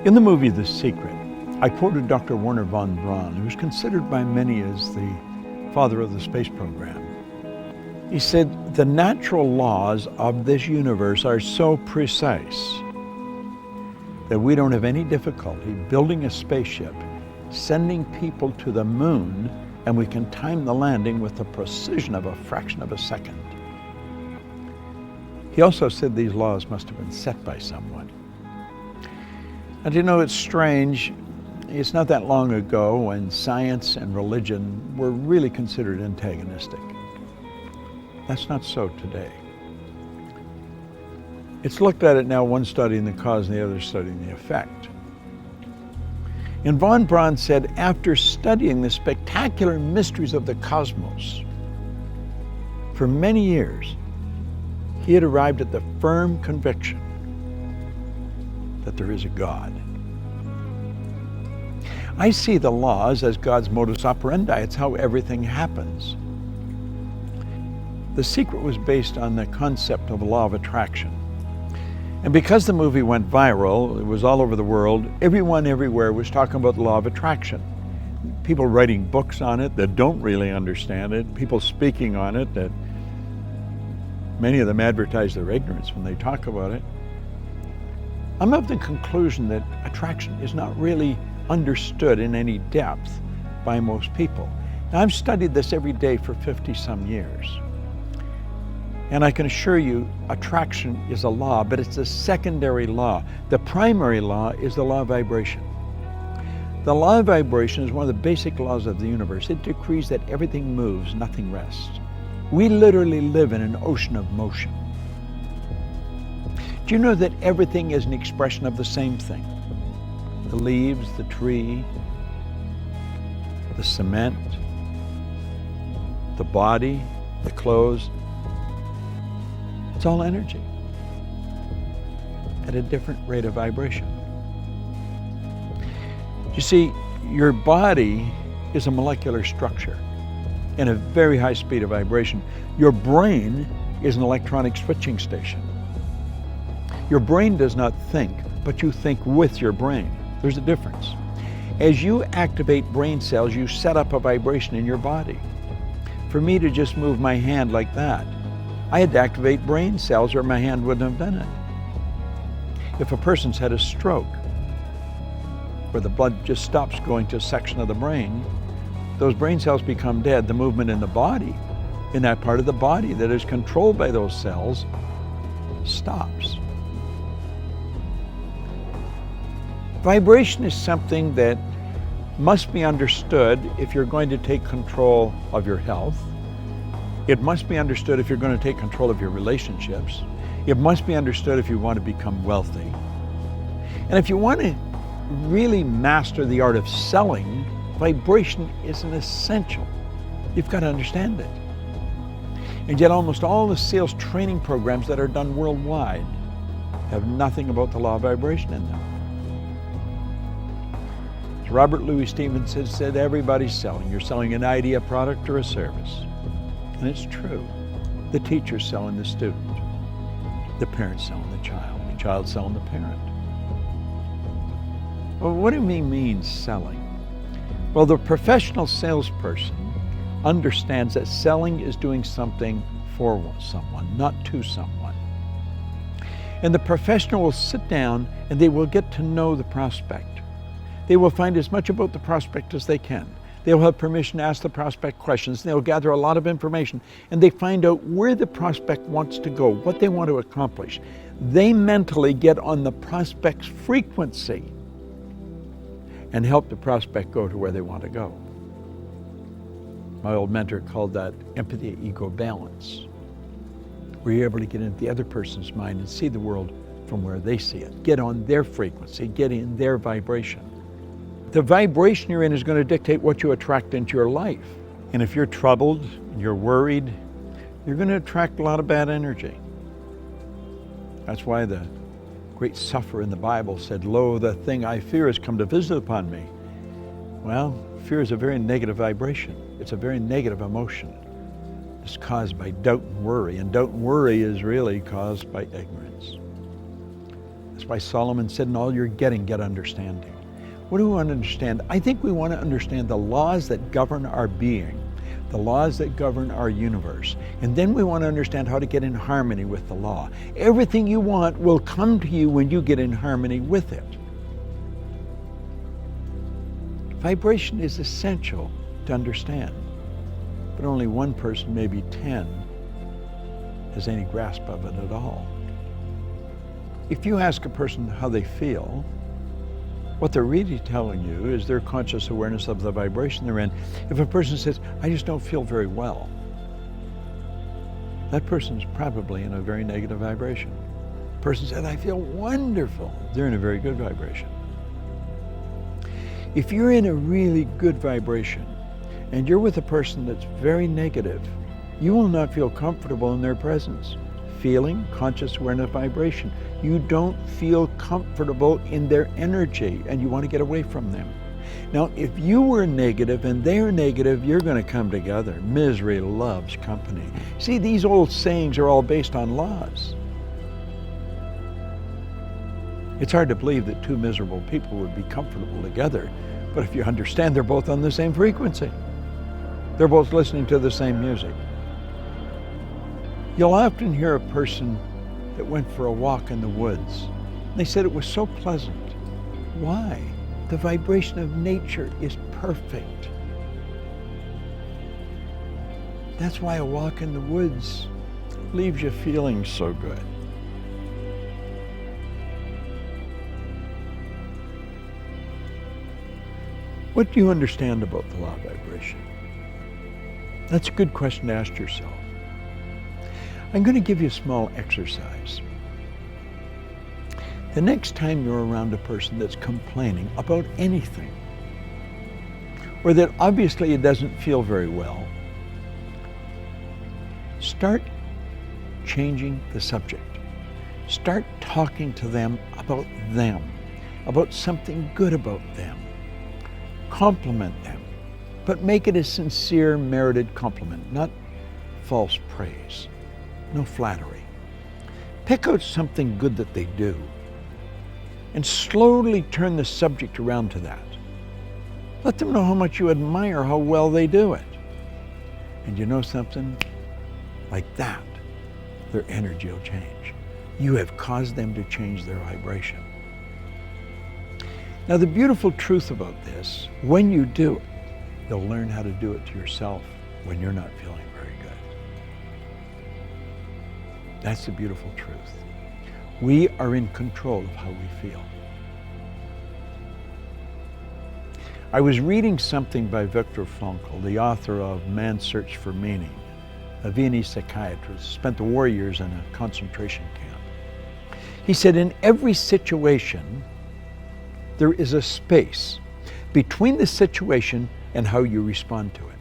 In the movie The Secret, I quoted Dr. Wernher von Braun, who is considered by many as the father of the space program. He said, the natural laws of this universe are so precise that we don't have any difficulty building a spaceship, sending people to the moon, and we can time the landing with the precision of a fraction of a second. He also said these laws must have been set by someone. And you know, it's strange. It's not that long ago when science and religion were really considered antagonistic. That's not so today. It's looked at it now, one studying the cause and the other studying the effect. And von Braun said, after studying the spectacular mysteries of the cosmos for many years, he had arrived at the firm conviction that there is a God. I see the laws as God's modus operandi. It's how everything happens. The Secret was based on the concept of law of attraction. And because the movie went viral, it was all over the world, everyone everywhere was talking about the law of attraction. People writing books on it that don't really understand it, people speaking on it that many of them advertise their ignorance when they talk about it. I'm of the conclusion that attraction is not really understood in any depth by most people. Now, I've studied this every day for 50-some years. And I can assure you, attraction is a law, but it's a secondary law. The primary law is the law of vibration. The law of vibration is one of the basic laws of the universe. It decrees that everything moves, nothing rests. We literally live in an ocean of motion. Do you know that everything is an expression of the same thing? The leaves, the tree, the cement, the body, the clothes. It's all energy at a different rate of vibration. You see, your body is a molecular structure in a very high speed of vibration. Your brain is an electronic switching station. Your brain does not think, but you think with your brain. There's a difference. As you activate brain cells, you set up a vibration in your body. For me to just move my hand like that, I had to activate brain cells or my hand wouldn't have done it. If a person's had a stroke, where the blood just stops going to a section of the brain, those brain cells become dead. The movement in the body, in that part of the body that is controlled by those cells, stops. Vibration is something that must be understood if you're going to take control of your health. It must be understood if you're going to take control of your relationships. It must be understood if you want to become wealthy. And if you want to really master the art of selling, vibration is an essential. You've got to understand it. And yet almost all the sales training programs that are done worldwide have nothing about the law of vibration in them. As Robert Louis Stevenson said, everybody's selling. You're selling an idea, a product, or a service. And it's true. The teacher's selling the student. The parent's selling the child selling the parent. Well, what do we mean selling? Well, the professional salesperson understands that selling is doing something for someone, not to someone. And the professional will sit down and they will get to know the prospect. They will find as much about the prospect as they can. They'll have permission to ask the prospect questions. They'll gather a lot of information and they find out where the prospect wants to go, what they want to accomplish. They mentally get on the prospect's frequency and help the prospect go to where they want to go. My old mentor called that empathy-ego balance, where you're able to get into the other person's mind and see the world from where they see it. Get on their frequency, get in their vibration. The vibration you're in is going to dictate what you attract into your life. And if you're troubled, and you're worried, you're going to attract a lot of bad energy. That's why the great sufferer in the Bible said, "Lo, the thing I fear has come to visit upon me." Well, fear is a very negative vibration. It's a very negative emotion. It's caused by doubt and worry, and doubt and worry is really caused by ignorance. That's That's why Solomon said, in all you're getting, get understanding. What do we want to understand? I think we want to understand the laws that govern our being, the laws that govern our universe. And then we want to understand how to get in harmony with the law. Everything you want will come to you when you get in harmony with it. Vibration is essential to understand, but only one person, maybe 10, has any grasp of it at all. If you ask a person how they feel, what they're really telling you is their conscious awareness of the vibration they're in. If a person says, I just don't feel very well, that person's probably in a very negative vibration. A person said, I feel wonderful, they're in a very good vibration. If you're in a really good vibration and you're with a person that's very negative, you will not feel comfortable in their presence. Feeling, conscious awareness, vibration. You don't feel comfortable in their energy and you want to get away from them. Now, if you were negative and they're negative, you're going to come together. Misery loves company. See, these old sayings are all based on laws. It's hard to believe that two miserable people would be comfortable together, but if you understand they're both on the same frequency, they're both listening to the same music. You'll often hear a person that went for a walk in the woods. They said it was so pleasant. Why? The vibration of nature is perfect. That's why a walk in the woods leaves you feeling so good. What do you understand about the law of vibration? That's a good question to ask yourself. I'm going to give you a small exercise. The next time you're around a person that's complaining about anything, or that obviously it doesn't feel very well, start changing the subject. Start talking to them, about something good about them. Compliment them, but make it a sincere, merited compliment, not false praise. No flattery. Pick out something good that they do and slowly turn the subject around to that. Let them know how much you admire how well they do it. And you know something? Like that, their energy will change. You have caused them to change their vibration. Now, the beautiful truth about this, when you do it, you'll learn how to do it to yourself when you're not feeling very good. That's the beautiful truth. We are in control of how we feel. I was reading something by Viktor Frankl, the author of Man's Search for Meaning, a Viennese psychiatrist, spent the war years in a concentration camp. He said, in every situation, there is a space between the situation and how you respond to it.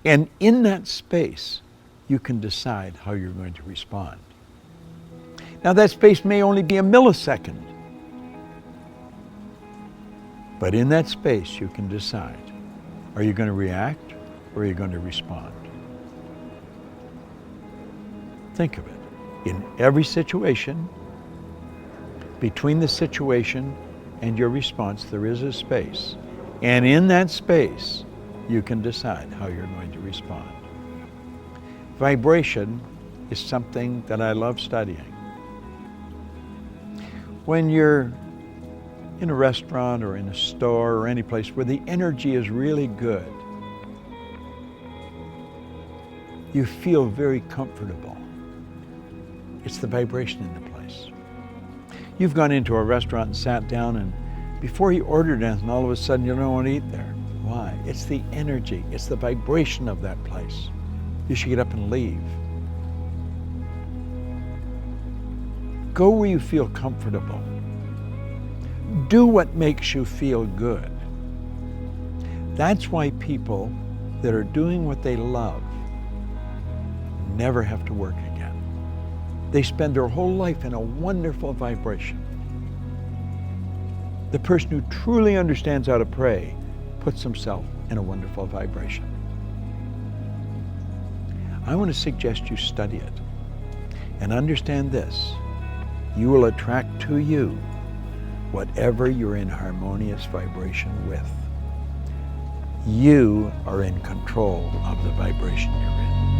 And in that space, you can decide how you're going to respond. Now, that space may only be a millisecond, but in that space, you can decide, are you going to react or are you going to respond? Think of it. In every situation, between the situation and your response, there is a space. And in that space, you can decide how you're going to respond. Vibration is something that I love studying. When you're in a restaurant or in a store or any place where the energy is really good, you feel very comfortable. It's the vibration in the place. You've gone into a restaurant and sat down, and before you ordered anything, all of a sudden you don't want to eat there. Why? It's the energy, it's the vibration of that place. You should get up and leave. Go where you feel comfortable. Do what makes you feel good. That's why people that are doing what they love never have to work again. They spend their whole life in a wonderful vibration. The person who truly understands how to pray puts himself in a wonderful vibration. I want to suggest you study it and understand this. you will attract to you whatever you're in harmonious vibration with. You are in control of the vibration you're in.